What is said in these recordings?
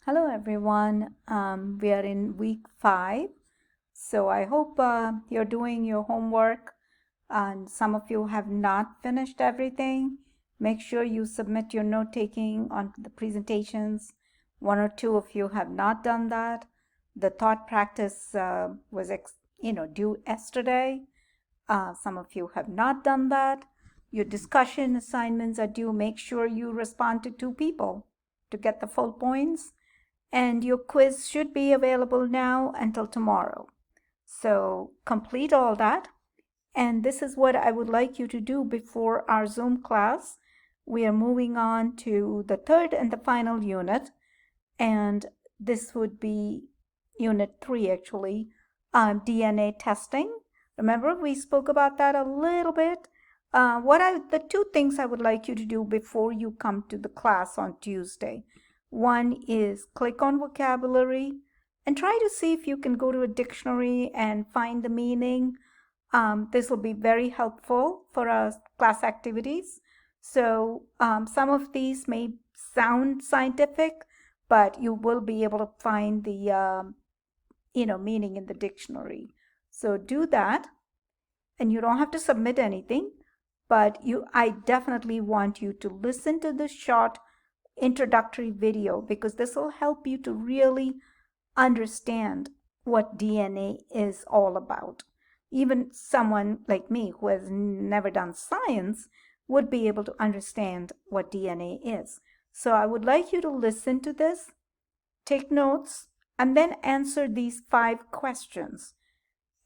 Hello everyone. We are in week 5. So I hope you're doing your homework and some of you have not finished everything. Make sure you submit your note taking on the presentations. 1 or 2 of you have not done that. The thought practice was due yesterday. Some of you have not done that. Your discussion assignments are due. Make sure you respond to 2 people to get the full points. And your quiz should be available now until tomorrow. So complete all that. And this is what I would like you to do before our Zoom class. We are moving on to the third and the final unit. And this would be unit 3 actually, DNA testing. Remember, we spoke about that a little bit. The 2 things I would like you to do before you come to the class on Tuesday. One is click on vocabulary and try to see if you can go to a dictionary and find the meaning. This will be very helpful for our class activities. So some of these may sound scientific, but you will be able to find the meaning in the dictionary. So do that, and you don't have to submit anything, but I definitely want you to listen to the short introductory video because this will help you to really understand what DNA is all about. Even someone like me who has never done science would be able to understand what DNA is. So I would like you to listen to this, take notes, and then answer these 5 questions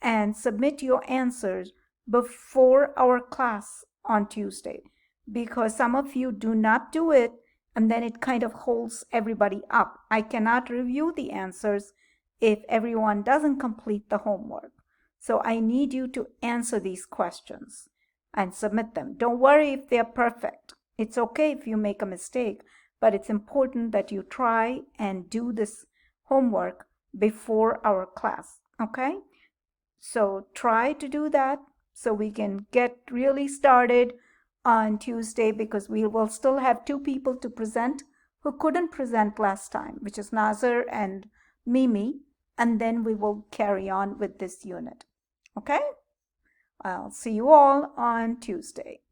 and submit your answers before our class on Tuesday, because some of you do not do it and then it kind of holds everybody up. I cannot review the answers if everyone doesn't complete the homework. So I need you to answer these questions and submit them. Don't worry if they're perfect. It's okay if you make a mistake, but it's important that you try and do this homework before our class, okay? So try to do that so we can get really started on Tuesday, because we will still have 2 people to present who couldn't present last time, which is Nazar and Mimi, and then we will carry on with this unit. Okay? I'll see you all on Tuesday.